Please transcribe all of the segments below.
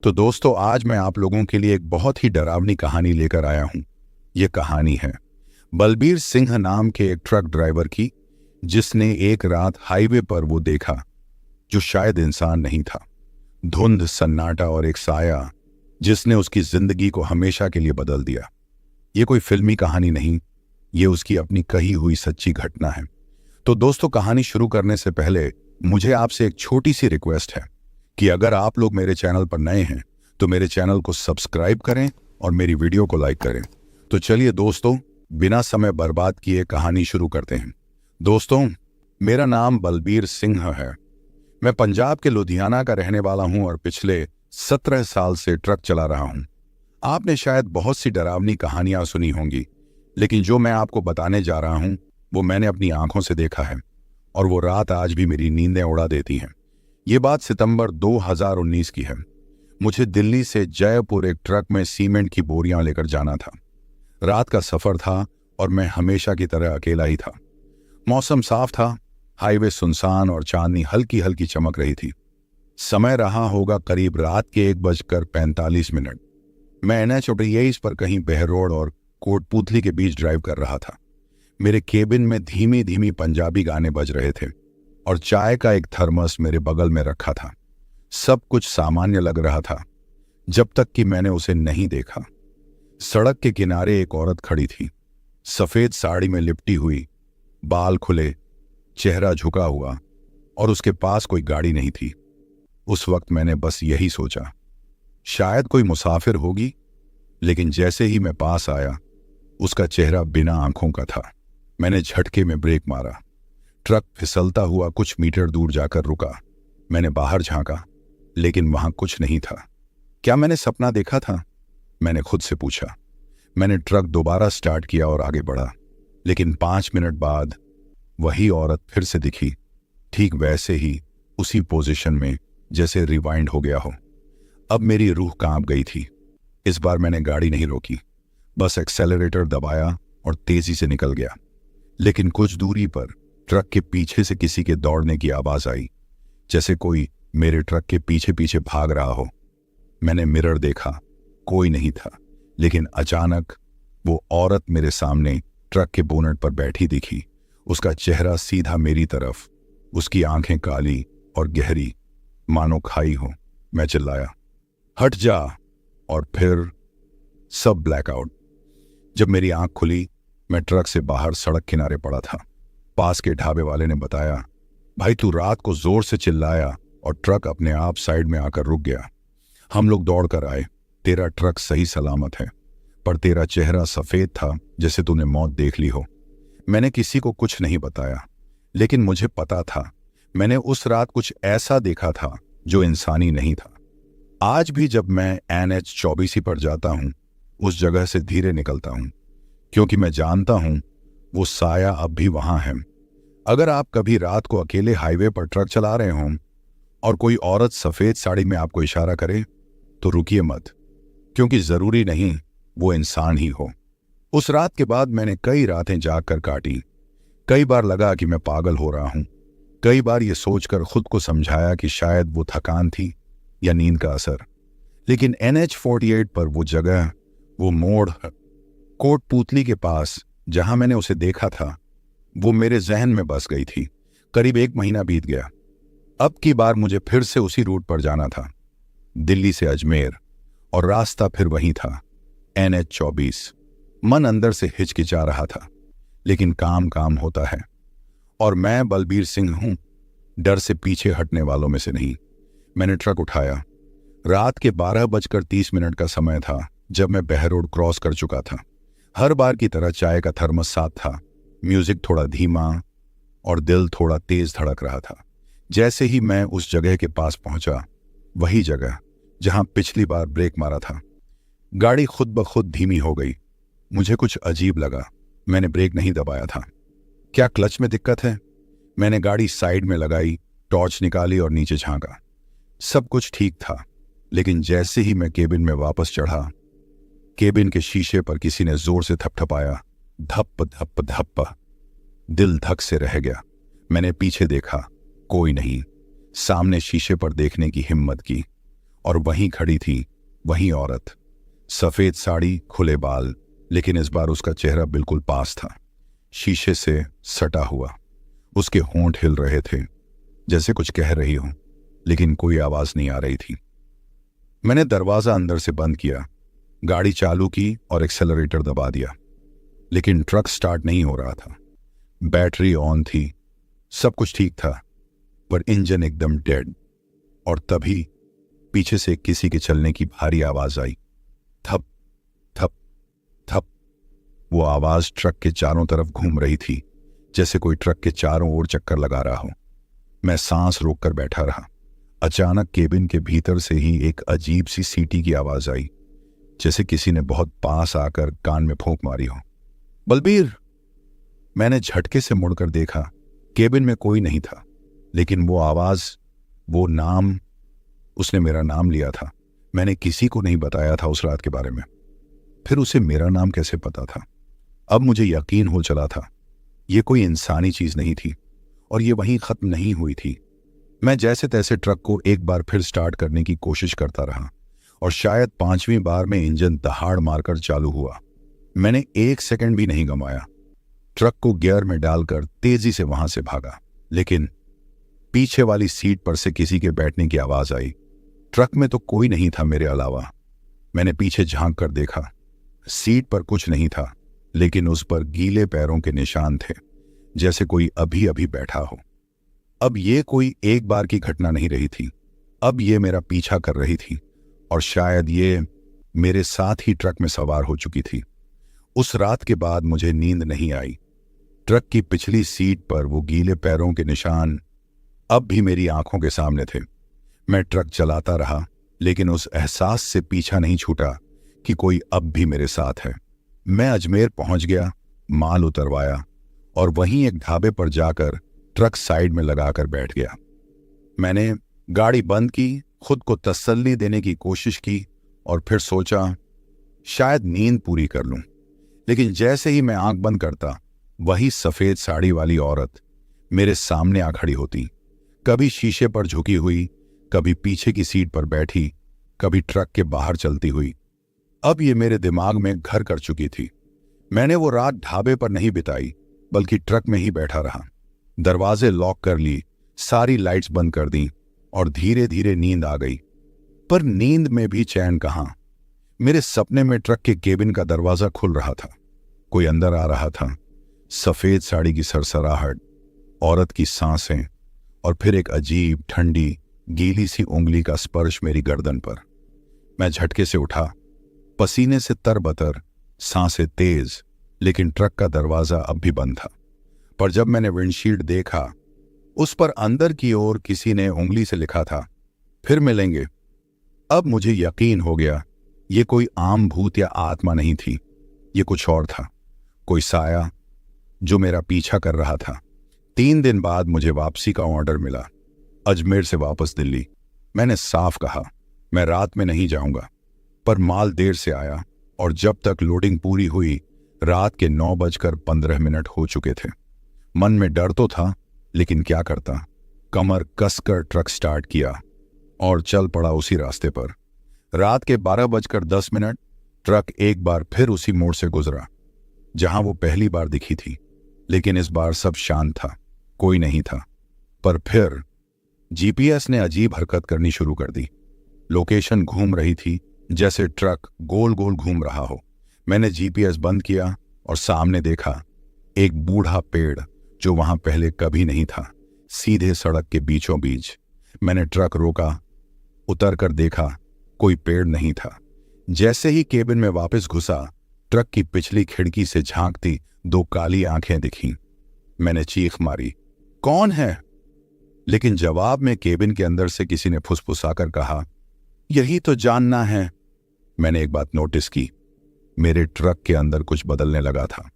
तो दोस्तों, आज मैं आप लोगों के लिए एक बहुत ही डरावनी कहानी लेकर आया हूं। ये कहानी है बलबीर सिंह नाम के एक ट्रक ड्राइवर की, जिसने एक रात हाईवे पर वो देखा जो शायद इंसान नहीं था। धुंध, सन्नाटा और एक साया जिसने उसकी जिंदगी को हमेशा के लिए बदल दिया। ये कोई फिल्मी कहानी नहीं, ये उसकी अपनी कही हुई सच्ची घटना है। तो दोस्तों, कहानी शुरू करने से पहले मुझे आपसे एक छोटी सी रिक्वेस्ट है कि अगर आप लोग मेरे चैनल पर नए हैं तो मेरे चैनल को सब्सक्राइब करें और मेरी वीडियो को लाइक करें। तो चलिए दोस्तों, बिना समय बर्बाद किए कहानी शुरू करते हैं। दोस्तों, मेरा नाम बलबीर सिंह है। मैं पंजाब के लुधियाना का रहने वाला हूं और पिछले 17 साल से ट्रक चला रहा हूं। आपने शायद बहुत सी डरावनी कहानियां सुनी होंगी, लेकिन जो मैं आपको बताने जा रहा हूं वो मैंने अपनी आंखों से देखा है, और वो रात आज भी मेरी नींदें उड़ा देती हैं। ये बात सितंबर 2019 की है। मुझे दिल्ली से जयपुर एक ट्रक में सीमेंट की बोरियां लेकर जाना था। रात का सफर था और मैं हमेशा की तरह अकेला ही था। मौसम साफ था, हाईवे सुनसान और चांदनी हल्की हल्की चमक रही थी। समय रहा होगा करीब रात के 1:45। मैं NH-28 पर कहीं बहरोड और कोटपूतली के बीच ड्राइव कर रहा था। मेरे केबिन में धीमी धीमी पंजाबी गाने बज रहे थे और चाय का एक थर्मस मेरे बगल में रखा था। सब कुछ सामान्य लग रहा था जब तक कि मैंने उसे नहीं देखा। सड़क के किनारे एक औरत खड़ी थी, सफेद साड़ी में लिपटी हुई, बाल खुले, चेहरा झुका हुआ, और उसके पास कोई गाड़ी नहीं थी। उस वक्त मैंने बस यही सोचा, शायद कोई मुसाफिर होगी। लेकिन जैसे ही मैं पास आया, उसका चेहरा बिना आंखों का था। मैंने झटके में ब्रेक मारा। ट्रक फिसलता हुआ कुछ मीटर दूर जाकर रुका। मैंने बाहर झांका, लेकिन वहां कुछ नहीं था। क्या मैंने सपना देखा था? मैंने खुद से पूछा। मैंने ट्रक दोबारा स्टार्ट किया और आगे बढ़ा, लेकिन 5 मिनट बाद वही औरत फिर से दिखी, ठीक वैसे ही, उसी पोजीशन में जैसे रिवाइंड हो गया हो। अब मेरी रूह कांप गई थी। इस बार मैंने गाड़ी नहीं रोकी, बस एक्सेलरेटर दबाया और तेजी से निकल गया। लेकिन कुछ दूरी पर ट्रक के पीछे से किसी के दौड़ने की आवाज आई, जैसे कोई मेरे ट्रक के पीछे पीछे भाग रहा हो। मैंने मिरर देखा, कोई नहीं था। लेकिन अचानक वो औरत मेरे सामने ट्रक के बोनट पर बैठी दिखी। उसका चेहरा सीधा मेरी तरफ, उसकी आंखें काली और गहरी, मानो खाई हो। मैं चिल्लाया, हट जा! और फिर सब ब्लैकआउट। जब मेरी आंख खुली, मैं ट्रक से बाहर सड़क किनारे पड़ा था। पास के ढाबे वाले ने बताया, भाई तू रात को जोर से चिल्लाया और ट्रक अपने आप साइड में आकर रुक गया। हम लोग दौड़कर आए। तेरा ट्रक सही सलामत है, पर तेरा चेहरा सफेद था जैसे तूने मौत देख ली हो। मैंने किसी को कुछ नहीं बताया, लेकिन मुझे पता था मैंने उस रात कुछ ऐसा देखा था जो इंसानी नहीं था। आज भी जब मैं NH-24 पर जाता हूं, उस जगह से धीरे निकलता हूं, क्योंकि मैं जानता हूं वो साया अब भी वहां है। अगर आप कभी रात को अकेले हाईवे पर ट्रक चला रहे हों और कोई औरत सफेद साड़ी में आपको इशारा करे, तो रुकिए मत, क्योंकि जरूरी नहीं वो इंसान ही हो। उस रात के बाद मैंने कई रातें जाग कर काटी। कई बार लगा कि मैं पागल हो रहा हूं। कई बार ये सोचकर खुद को समझाया कि शायद वो थकान थी या नींद का असर। लेकिन NH-48 पर वो जगह, वो मोड़ कोटपूतली के पास जहां मैंने उसे देखा था, वो मेरे जहन में बस गई थी। करीब 1 महीना बीत गया। अब की बार मुझे फिर से उसी रूट पर जाना था, दिल्ली से अजमेर, और रास्ता फिर वही था, NH-24। मन अंदर से हिचकिचा रहा था, लेकिन काम काम होता है, और मैं बलबीर सिंह हूं, डर से पीछे हटने वालों में से नहीं। मैंने ट्रक उठाया। रात के 12:30 का समय था जब मैं बहरोड क्रॉस कर चुका था। हर बार की तरह चाय का थर्मस साथ था, म्यूजिक थोड़ा धीमा और दिल थोड़ा तेज धड़क रहा था। जैसे ही मैं उस जगह के पास पहुंचा, वही जगह जहां पिछली बार ब्रेक मारा था, गाड़ी खुद ब खुद धीमी हो गई। मुझे कुछ अजीब लगा। मैंने ब्रेक नहीं दबाया था। क्या क्लच में दिक्कत है? मैंने गाड़ी साइड में लगाई, टॉर्च निकाली और नीचे झांका। सब कुछ ठीक था, लेकिन जैसे ही मैं केबिन में वापस चढ़ा, केबिन के शीशे पर किसी ने जोर से थपथपाया। धप धप धप। दिल धक से रह गया। मैंने पीछे देखा, कोई नहीं। सामने शीशे पर देखने की हिम्मत की। और वहीं खड़ी थी वही औरत, सफेद साड़ी, खुले बाल, लेकिन इस बार उसका चेहरा बिल्कुल पास था, शीशे से सटा हुआ। उसके होंठ हिल रहे थे, जैसे कुछ कह रही हो, लेकिन कोई आवाज नहीं आ रही थी। मैंने दरवाजा अंदर से बंद किया, गाड़ी चालू की और एक्सेलरेटर दबा दिया, लेकिन ट्रक स्टार्ट नहीं हो रहा था। बैटरी ऑन थी, सब कुछ ठीक था, पर इंजन एकदम डेड। और तभी पीछे से किसी के चलने की भारी आवाज आई, थप थप थप। वो आवाज ट्रक के चारों तरफ घूम रही थी, जैसे कोई ट्रक के चारों ओर चक्कर लगा रहा हो। मैं सांस रोककर बैठा रहा। अचानक केबिन के भीतर से ही एक अजीब सी सीटी की आवाज आई, जैसे किसी ने बहुत पास आकर कान में फूंक मारी हो। बलबीर! मैंने झटके से मुड़कर देखा, केबिन में कोई नहीं था, लेकिन वो आवाज, वो नाम, उसने मेरा नाम लिया था। मैंने किसी को नहीं बताया था उस रात के बारे में। फिर उसे मेरा नाम कैसे पता था? अब मुझे यकीन हो चला था, ये कोई इंसानी चीज नहीं थी और ये वहीं खत्म नहीं हुई थी। मैं जैसे तैसे ट्रक को एक बार फिर स्टार्ट करने की कोशिश करता रहा और शायद 5वीं बार में इंजन दहाड़ मारकर चालू हुआ। मैंने 1 सेकंड भी नहीं गंवाया। ट्रक को गियर में डालकर तेजी से वहां से भागा, लेकिन पीछे वाली सीट पर से किसी के बैठने की आवाज आई। ट्रक में तो कोई नहीं था मेरे अलावा। मैंने पीछे झांक कर देखा, सीट पर कुछ नहीं था, लेकिन उस पर गीले पैरों के निशान थे, जैसे कोई अभी अभी बैठा हो। अब ये कोई एक बार की घटना नहीं रही थी, अब ये मेरा पीछा कर रही थी और शायद ये मेरे साथ ही ट्रक में सवार हो चुकी थी। उस रात के बाद मुझे नींद नहीं आई। ट्रक की पिछली सीट पर वो गीले पैरों के निशान अब भी मेरी आंखों के सामने थे। मैं ट्रक चलाता रहा, लेकिन उस एहसास से पीछा नहीं छूटा कि कोई अब भी मेरे साथ है। मैं अजमेर पहुंच गया, माल उतरवाया और वहीं एक ढाबे पर जाकर ट्रक साइड में लगाकर बैठ गया। मैंने गाड़ी बंद की, खुद को तसल्ली देने की कोशिश की और फिर सोचा शायद नींद पूरी कर लूं। लेकिन जैसे ही मैं आंख बंद करता, वही सफेद साड़ी वाली औरत मेरे सामने आ खड़ी होती, कभी शीशे पर झुकी हुई, कभी पीछे की सीट पर बैठी, कभी ट्रक के बाहर चलती हुई। अब ये मेरे दिमाग में घर कर चुकी थी। मैंने वो रात ढाबे पर नहीं बिताई, बल्कि ट्रक में ही बैठा रहा। दरवाजे लॉक कर ली, सारी लाइट्स बंद कर दी और धीरे धीरे नींद आ गई। पर नींद में भी चैन कहां। मेरे सपने में ट्रक के केबिन का दरवाजा खुल रहा था, कोई अंदर आ रहा था। सफेद साड़ी की सरसराहट, औरत की सांसें और फिर एक अजीब ठंडी गीली सी उंगली का स्पर्श मेरी गर्दन पर। मैं झटके से उठा, पसीने से तरबतर, सांसें तेज, लेकिन ट्रक का दरवाजा अब भी बंद था। पर जब मैंने विंडशील्ड देखा, उस पर अंदर की ओर किसी ने उंगली से लिखा था, फिर मिलेंगे। अब मुझे यकीन हो गया, ये कोई आम भूत या आत्मा नहीं थी, ये कुछ और था, कोई साया जो मेरा पीछा कर रहा था। 3 दिन बाद मुझे वापसी का ऑर्डर मिला, अजमेर से वापस दिल्ली। मैंने साफ कहा, मैं रात में नहीं जाऊंगा, पर माल देर से आया और जब तक लोडिंग पूरी हुई, रात के 9:15 हो चुके थे। मन में डर तो था, लेकिन क्या करता। कमर कसकर ट्रक स्टार्ट किया और चल पड़ा उसी रास्ते पर। रात के 12:10 ट्रक एक बार फिर उसी मोड़ से गुजरा, जहां वो पहली बार दिखी थी, लेकिन इस बार सब शांत था, कोई नहीं था। पर फिर जीपीएस ने अजीब हरकत करनी शुरू कर दी। लोकेशन घूम रही थी, जैसे ट्रक गोल गोल घूम रहा हो। मैंने जीपीएस बंद किया और सामने देखा एक बूढ़ा पेड़ जो वहां पहले कभी नहीं था, सीधे सड़क के बीचों बीच। मैंने ट्रक रोका, उतर कर देखा, कोई पेड़ नहीं था। जैसे ही केबिन में वापस घुसा, ट्रक की पिछली खिड़की से झांकती 2 काली आंखें दिखीं। मैंने चीख मारी, कौन है? लेकिन जवाब में केबिन के अंदर से किसी ने फुसफुसाकर कहा, यही तो जानना है। मैंने एक बात नोटिस की, मेरे ट्रक के अंदर कुछ बदलने लगा था।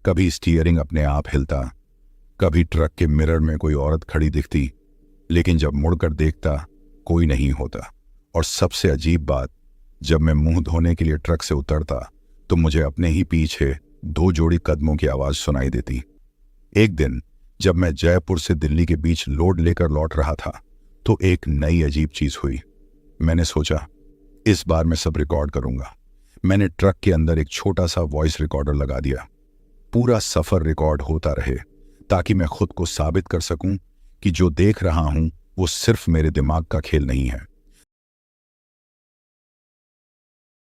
कभी स्टीयरिंग अपने आप हिलता, कभी ट्रक के मिरर में कोई औरत खड़ी दिखती, लेकिन जब मुड़कर देखता कोई नहीं होता। और सबसे अजीब बात, जब मैं मुंह धोने के लिए ट्रक से उतरता तो मुझे अपने ही पीछे 2 जोड़ी कदमों की आवाज सुनाई देती। एक दिन जब मैं जयपुर से दिल्ली के बीच लोड लेकर लौट रहा था, तो एक नई अजीब चीज हुई। मैंने सोचा इस बार मैं सब रिकॉर्ड करूंगा। मैंने ट्रक के अंदर एक छोटा सा वॉइस रिकॉर्डर लगा दिया। पूरा सफर रिकॉर्ड होता रहे ताकि मैं खुद को साबित कर सकूं कि जो देख रहा हूं वो सिर्फ मेरे दिमाग का खेल नहीं है।